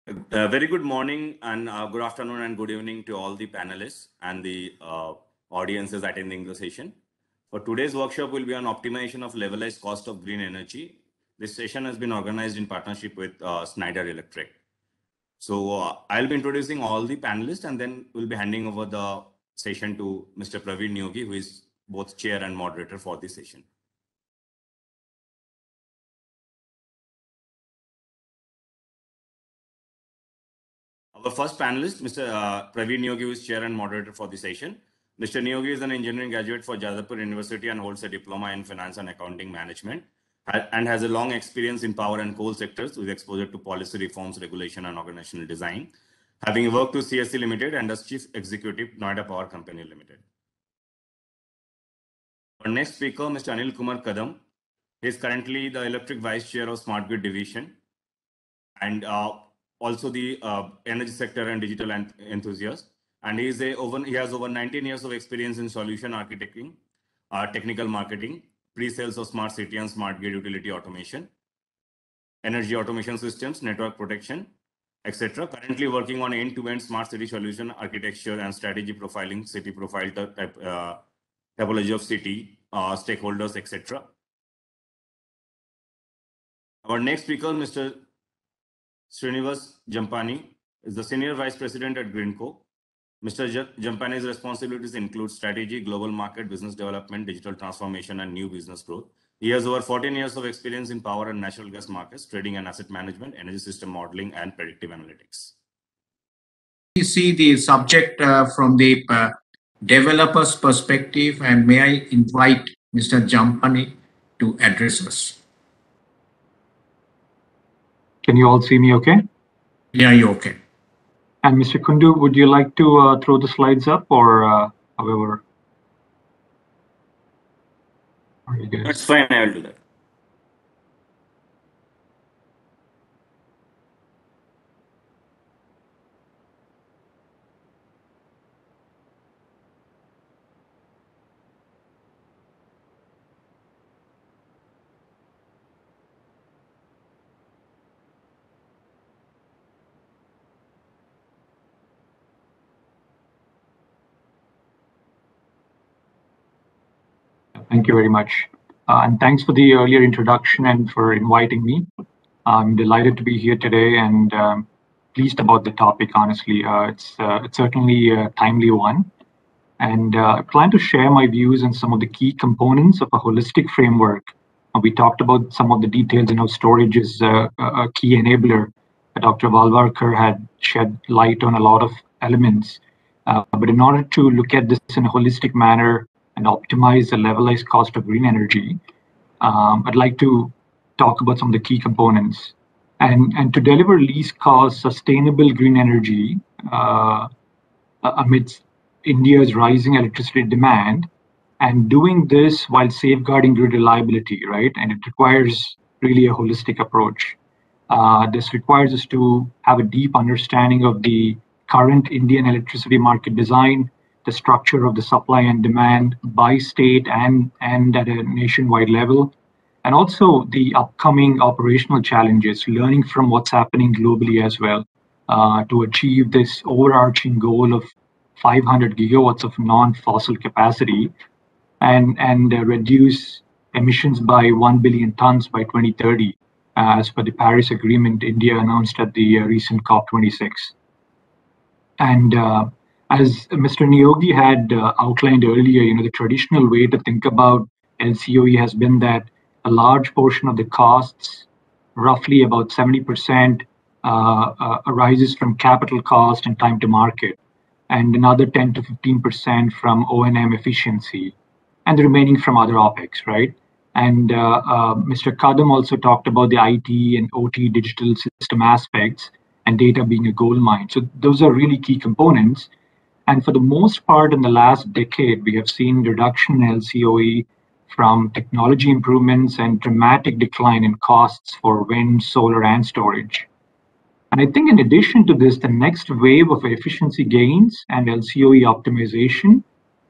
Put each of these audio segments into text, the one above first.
Very good morning and good afternoon and good evening to all the panelists and the audiences attending the session. For today's workshop will be on optimization of levelized cost of green energy. This session has been organized in partnership with Schneider Electric. So I'll be introducing all the panelists and then we'll be handing over the session to Mr. Praveen Neogi, who is both chair and moderator for this session. Our first panelist, Mr. Praveen Neogi, is chair and moderator for the session. Mr. Neogi is an engineering graduate for Jadavpur University and holds a diploma in finance and accounting management and has a long experience in power and coal sectors with exposure to policy reforms, regulation and organizational design, having worked with CSC Limited and as chief executive Noida Power Company Limited. Our next speaker, Mr. Anil Kumar Khadam, he is currently the electric vice chair of Smart Grid Division and also the energy sector and digital enthusiast. And he has over 19 years of experience in solution architecting, technical marketing, pre-sales of smart city and smart grid utility automation, energy automation systems, network protection, etc. Currently working on end-to-end smart city solution architecture and strategy profiling, city profile typology of city, stakeholders, etc. Our next speaker, Mr. Srinivas Jampani, is the Senior Vice President at Greenco. Mr. Jampani's responsibilities include strategy, global market, business development, digital transformation, and new business growth. He has over 14 years of experience in power and natural gas markets, trading and asset management, energy system modeling, and predictive analytics. You see the subject from the developer's perspective, and may I invite Mr. Jampani to address us. Can you all see me okay? Yeah, you're okay. And Mr. Kundu, would you like to throw the slides up or however? That's fine, I will do that. Thank you very much. And thanks for the earlier introduction and for inviting me. I'm delighted to be here today and pleased about the topic, honestly. It's certainly a timely one. And I plan to share my views on some of the key components of a holistic framework. We talked about some of the details and how storage is a key enabler. Dr. Valvarkar had shed light on a lot of elements. But in order to look at this in a holistic manner and optimize the levelized cost of green energy, I'd like to talk about some of the key components. And to deliver least cost, sustainable green energy amidst India's rising electricity demand, and doing this while safeguarding grid reliability, right? And it requires really a holistic approach. This requires us to have a deep understanding of the current Indian electricity market design, the structure of the supply and demand by state and at a nationwide level, and also the upcoming operational challenges, learning from what's happening globally as well, to achieve this overarching goal of 500 gigawatts of non-fossil capacity and reduce emissions by 1 billion tons by 2030, as per the Paris Agreement India announced at the recent COP26. And as Mr. Neogi had outlined earlier, the traditional way to think about LCOE has been that a large portion of the costs, roughly about 70%, arises from capital cost and time to market, and another 10 to 15% from O&M efficiency, and the remaining from other OPEX, right? And Mr. Khadam also talked about the IT and OT digital system aspects and data being a gold mine. So those are really key components. And for the most part, in the last decade, we have seen reduction in LCOE from technology improvements and dramatic decline in costs for wind, solar, and storage. And I think in addition to this, the next wave of efficiency gains and LCOE optimization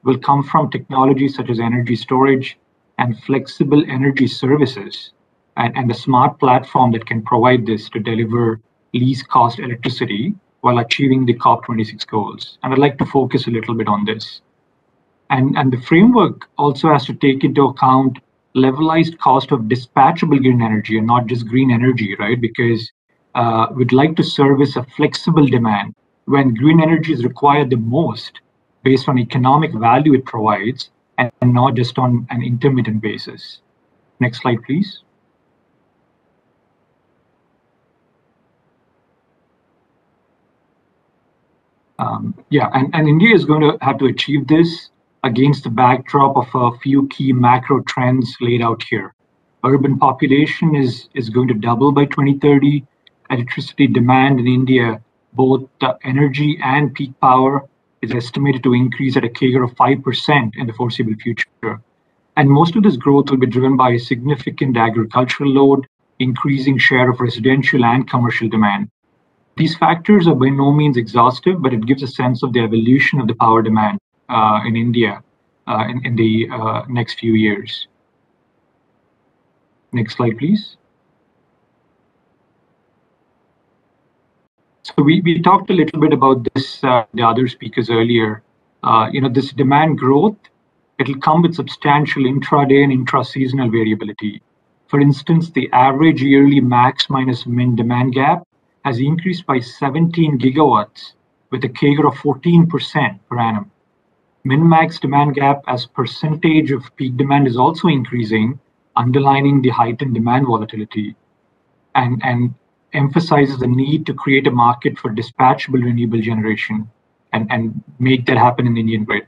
will come from technologies such as energy storage and flexible energy services, and a smart platform that can provide this to deliver least cost electricity while achieving the COP26 goals. And I'd like to focus a little bit on this. And the framework also has to take into account levelized cost of dispatchable green energy and not just green energy, right? Because we'd like to service a flexible demand when green energy is required the most based on economic value it provides and not just on an intermittent basis. Next slide, please. And India is going to have to achieve this against the backdrop of a few key macro trends laid out here. Urban population is going to double by 2030. Electricity demand in India, both the energy and peak power, is estimated to increase at a CAGR of 5% in the foreseeable future. And most of this growth will be driven by a significant agricultural load, increasing share of residential and commercial demand. These factors are by no means exhaustive, but it gives a sense of the evolution of the power demand in India in the next few years. Next slide, please. So we talked a little bit about this, the other speakers earlier. This demand growth, it'll come with substantial intraday and intra-seasonal variability. For instance, the average yearly max minus min demand gap has increased by 17 gigawatts with a CAGR of 14% per annum. Min-max demand gap as percentage of peak demand is also increasing, underlining the heightened demand volatility and emphasizes the need to create a market for dispatchable renewable generation and make that happen in the Indian grid.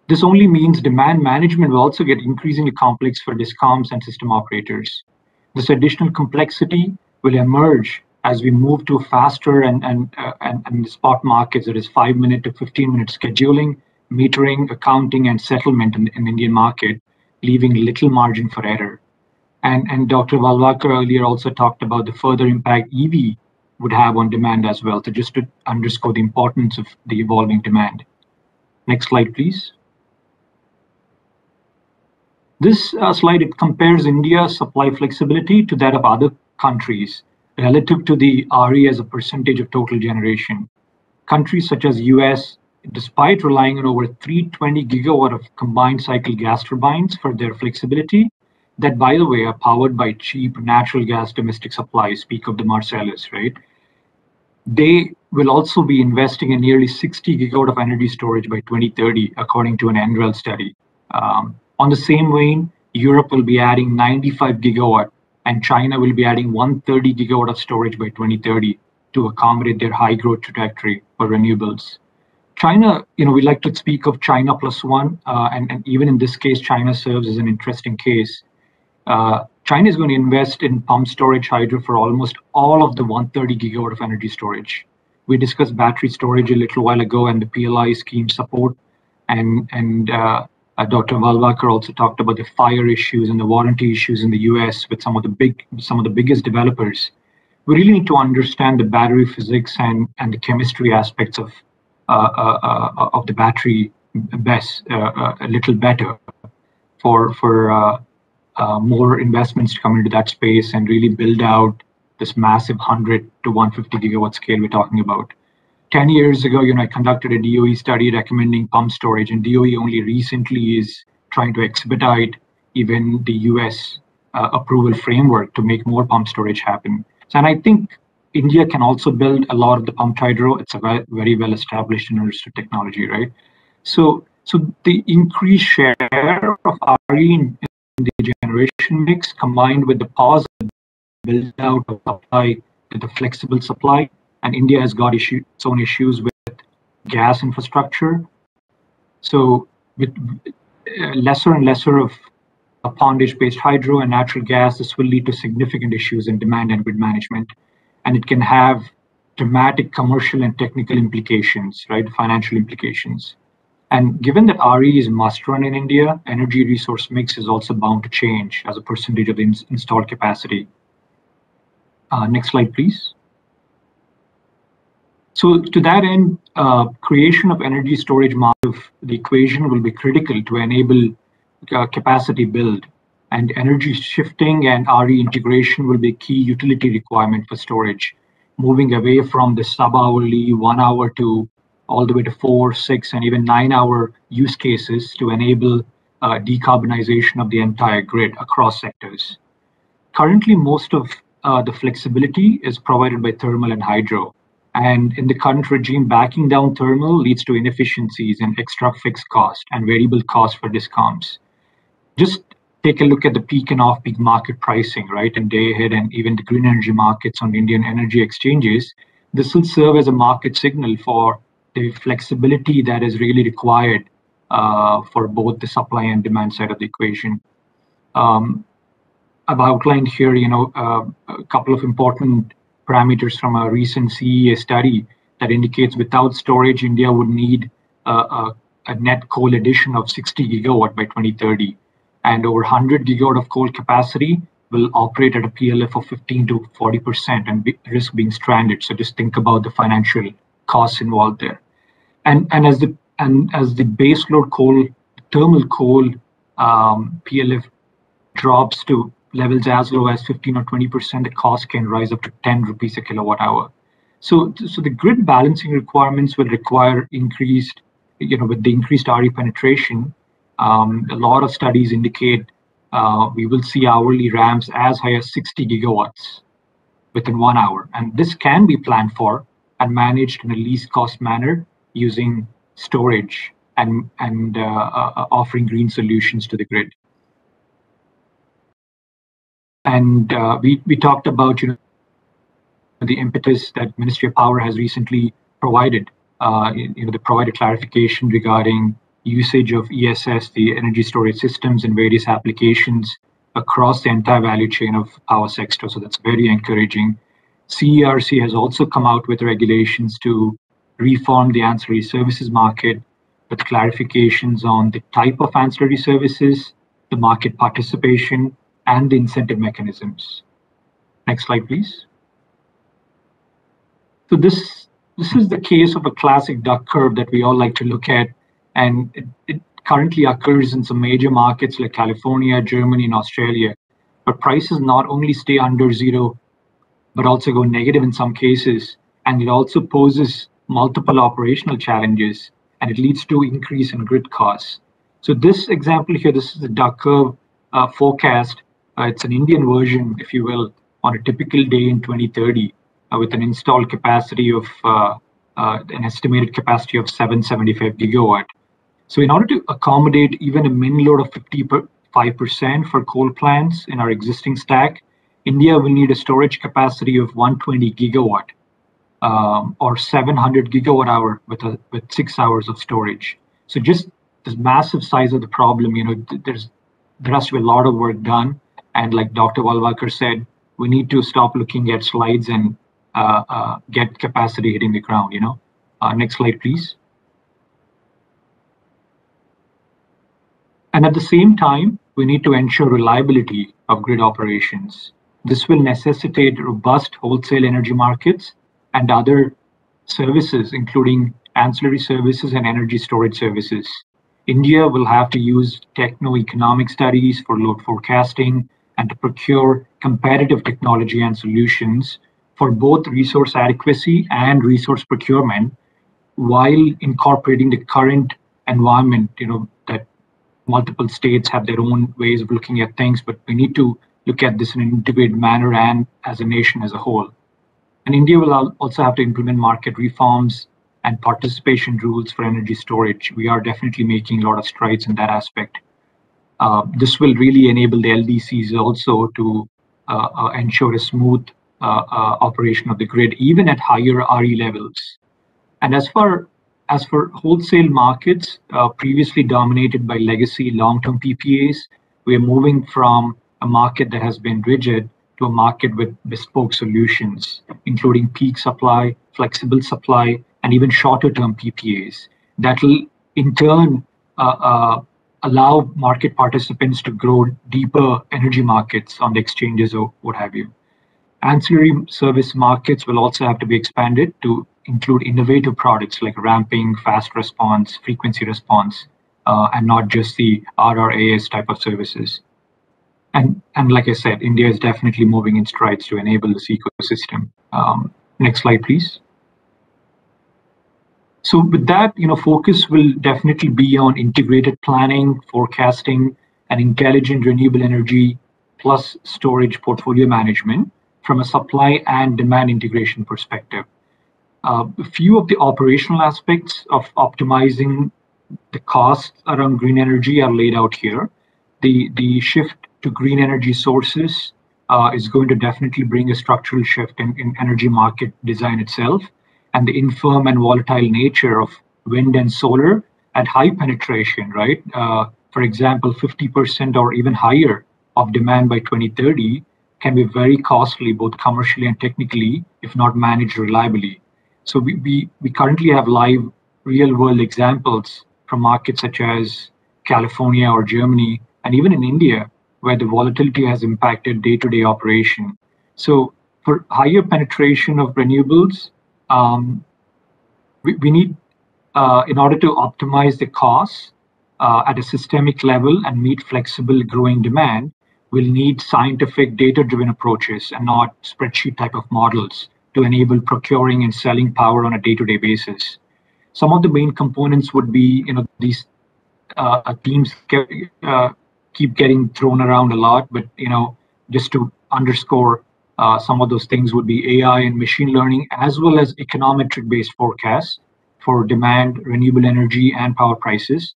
This only means demand management will also get increasingly complex for discoms and system operators. This additional complexity will emerge as we move to faster and spot markets, that is 5-minute to 15-minute scheduling, metering, accounting, and settlement in the Indian market, leaving little margin for error. And Dr. Valvakar earlier also talked about the further impact EV would have on demand as well, so just to underscore the importance of the evolving demand. Next slide, please. This slide, it compares India's supply flexibility to that of other countries relative to the RE as a percentage of total generation. Countries such as US, despite relying on over 320 gigawatt of combined cycle gas turbines for their flexibility, that, by the way, are powered by cheap natural gas domestic supplies, speak of the Marcellus, right? They will also be investing in nearly 60 gigawatt of energy storage by 2030, according to an NREL study. On the same vein, Europe will be adding 95 gigawatt and China will be adding 130 gigawatt of storage by 2030 to accommodate their high growth trajectory for renewables. China, we like to speak of China plus one, and even in this case, China serves as an interesting case. China is going to invest in pump storage hydro for almost all of the 130 gigawatt of energy storage. We discussed battery storage a little while ago and the PLI scheme support, and Dr. Valvakar also talked about the fire issues and the warranty issues in the US with some of the biggest developers. We really need to understand the battery physics and the chemistry aspects of the battery best a little better for more investments to come into that space and really build out this massive 100 to 150 gigawatt scale we're talking about. 10 years ago, I conducted a DOE study recommending pump storage, and DOE only recently is trying to expedite even the US approval framework to make more pump storage happen. And I think India can also build a lot of the pumped hydro. It's a very well established and understood technology, right? So the increased share of RE in the generation mix combined with the pause build out of supply to the flexible supply, and India has got its own issues with gas infrastructure. So with lesser and lesser of pondage-based hydro and natural gas, this will lead to significant issues in demand and grid management. And it can have dramatic commercial and technical implications, right? Financial implications. And given that RE is must run in India, energy resource mix is also bound to change as a percentage of the installed capacity. Next slide, please. So to that end, creation of energy storage model of the equation will be critical to enable capacity build. And energy shifting and RE integration will be a key utility requirement for storage, moving away from the sub-hourly 1 hour to all the way to 4, 6, and even 9-hour use cases to enable decarbonization of the entire grid across sectors. Currently, most of the flexibility is provided by thermal and hydro. And in the current regime, backing down thermal leads to inefficiencies and extra fixed cost and variable cost for discoms. Just take a look at the peak and off-peak market pricing, right? And day ahead and even the green energy markets on Indian energy exchanges. This will serve as a market signal for the flexibility that is really required for both the supply and demand side of the equation. I've outlined here, a couple of important parameters from a recent CEA study that indicates without storage, India would need a net coal addition of 60 gigawatt by 2030. And over 100 gigawatt of coal capacity will operate at a PLF of 15 to 40% and risk being stranded. So just think about the financial costs involved there. And as the baseload coal, thermal coal PLF drops to levels as low as 15 or 20%, the cost can rise up to 10 rupees a kilowatt hour. So the grid balancing requirements will require increased, with the increased RE penetration. A lot of studies indicate we will see hourly ramps as high as 60 gigawatts within 1 hour. And this can be planned for and managed in a least cost manner using storage and offering green solutions to the grid. And we talked about the impetus that Ministry of Power has recently provided. They provided clarification regarding usage of ESS, the energy storage systems, in various applications across the entire value chain of power sector. So that's very encouraging. CERC has also come out with regulations to reform the ancillary services market with clarifications on the type of ancillary services, the market participation, and the incentive mechanisms. Next slide, please. So this is the case of a classic duck curve that we all like to look at. And it currently occurs in some major markets like California, Germany, and Australia. But prices not only stay under zero, but also go negative in some cases. And it also poses multiple operational challenges, and it leads to increase in grid costs. So this example here, this is the duck curve forecast. It's an Indian version, if you will, on a typical day in 2030 with an installed capacity of an estimated capacity of 775 gigawatt. So in order to accommodate even a min load of 55% for coal plants in our existing stack, India will need a storage capacity of 120 gigawatt or 700 gigawatt hour with 6 hours of storage. So just this massive size of the problem, there has to be a lot of work done. And like Dr. Walwalkar said, we need to stop looking at slides and get capacity hitting the ground. Next slide, please. And at the same time, we need to ensure reliability of grid operations. This will necessitate robust wholesale energy markets and other services, including ancillary services and energy storage services. India will have to use techno-economic studies for load forecasting and to procure competitive technology and solutions for both resource adequacy and resource procurement, while incorporating the current environment, that multiple states have their own ways of looking at things, but we need to look at this in an integrated manner and as a nation as a whole. And India will also have to implement market reforms and participation rules for energy storage. We are definitely making a lot of strides in that aspect. This will really enable the LDCs also to ensure a smooth operation of the grid, even at higher RE levels. And as for wholesale markets, previously dominated by legacy long-term PPAs, we are moving from a market that has been rigid to a market with bespoke solutions, including peak supply, flexible supply, and even shorter-term PPAs. That will, in turn, allow market participants to grow deeper energy markets on the exchanges or what have you. Ancillary service markets will also have to be expanded to include innovative products like ramping, fast response, frequency response, and not just the RRAS type of services. And like I said, India is definitely moving in strides to enable this ecosystem. Next slide, please. So with that, focus will definitely be on integrated planning, forecasting, and intelligent renewable energy plus storage portfolio management from a supply and demand integration perspective. A few of the operational aspects of optimizing the costs around green energy are laid out here. The shift to green energy sources is going to definitely bring a structural shift in energy market design itself, and the infirm and volatile nature of wind and solar at high penetration, right? For example, 50% or even higher of demand by 2030 can be very costly, both commercially and technically, if not managed reliably. So we currently have live real world examples from markets such as California or Germany, and even in India, where the volatility has impacted day-to-day operation. So for higher penetration of renewables, we need, in order to optimize the costs at a systemic level and meet flexible growing demand, we'll need scientific data-driven approaches and not spreadsheet type of models to enable procuring and selling power on a day-to-day basis. Some of the main components would be, these themes keep getting thrown around a lot, but just to underscore some of those things would be AI and machine learning, as well as econometric-based forecasts for demand, renewable energy, and power prices,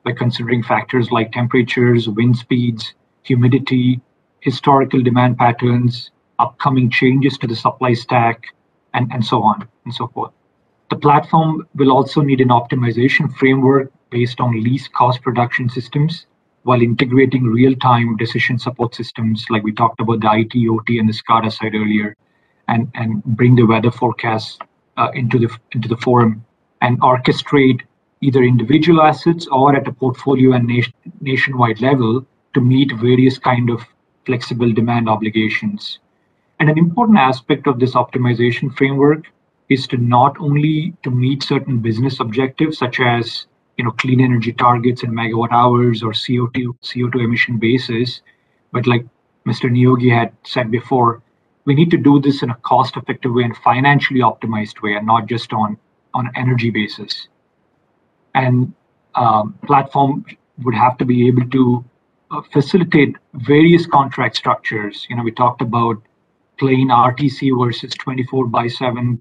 by considering factors like temperatures, wind speeds, humidity, historical demand patterns, upcoming changes to the supply stack, and so on and so forth. The platform will also need an optimization framework based on least cost production systems, while integrating real-time decision support systems, like we talked about the IT, OT, and the SCADA side earlier, and bring the weather forecasts into the forum, and orchestrate either individual assets or at a portfolio and nationwide level to meet various kind of flexible demand obligations. And an important aspect of this optimization framework is to not only to meet certain business objectives, such as clean energy targets in megawatt hours or CO2 emission basis, but like Mr. Niyogi had said before, we need to do this in a cost-effective way and financially optimized way, and not just on energy basis. And platform would have to be able to facilitate various contract structures. We talked about plain RTC versus 24/7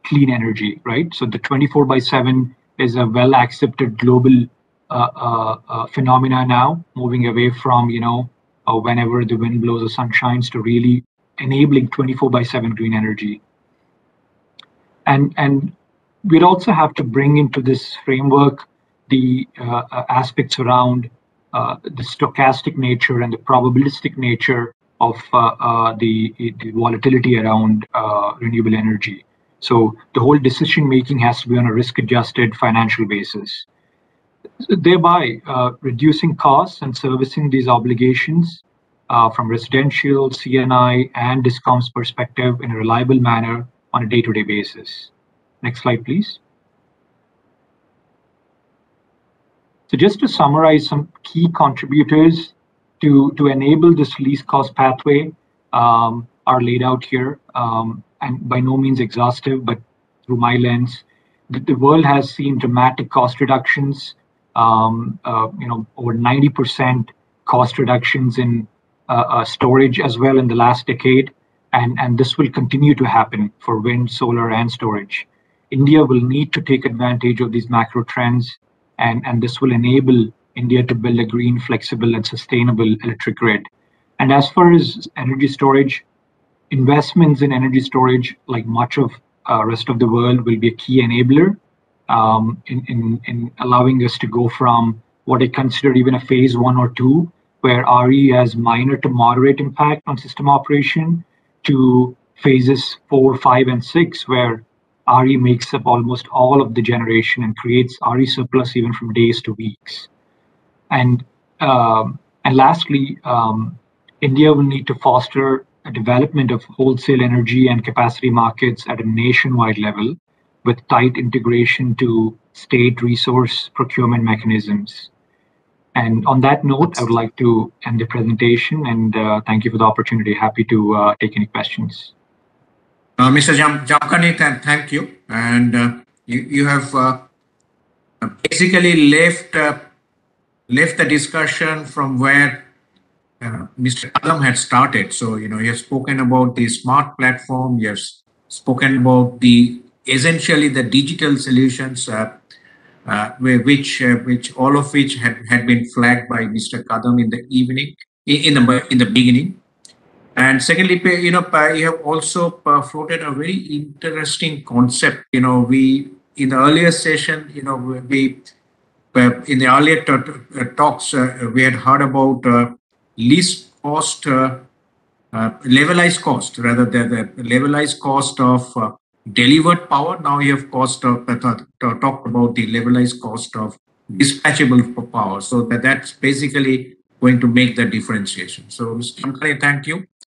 clean energy, right? So the 24/7 is a well-accepted global phenomena now, moving away from whenever the wind blows or sun shines to really enabling 24/7 green energy. And we'd also have to bring into this framework the aspects around the stochastic nature and the probabilistic nature of the volatility around renewable energy. So the whole decision making has to be on a risk-adjusted financial basis, thereby reducing costs and servicing these obligations from residential, CNI, and DISCOM's perspective in a reliable manner on a day-to-day basis. Next slide, please. So just to summarize some key contributors to enable this least cost pathway are laid out here, and by no means exhaustive, but through my lens, the world has seen dramatic cost reductions, over 90% cost reductions in storage as well in the last decade, and this will continue to happen for wind, solar, and storage. India will need to take advantage of these macro trends, and this will enable India to build a green, flexible, and sustainable electric grid. And as far as energy storage, investments in energy storage, like much of rest of the world, will be a key enabler in allowing us to go from what I consider even a phase 1 or 2, where RE has minor to moderate impact on system operation, to phases 4, 5, and 6, where RE makes up almost all of the generation and creates RE surplus even from days to weeks. And lastly, India will need to foster a development of wholesale energy and capacity markets at a nationwide level, with tight integration to state resource procurement mechanisms. And on that note, I would like to end the presentation, and thank you for the opportunity. Happy to take any questions. Mr. Jampani, thank you. And you have basically left the discussion from where Mr. Khadam had started. So, you have spoken about the smart platform. You have spoken about essentially the digital solutions, which all of which had been flagged by Mr. Khadam in the in the beginning. And secondly, you have also floated a very interesting concept. We in the earlier session, we in the earlier talks, we had heard about least cost, levelized cost, rather the levelized cost of delivered power. Now you have talked about the levelized cost of dispatchable power. So that's basically going to make the differentiation. So, Mr. Jampani, thank you.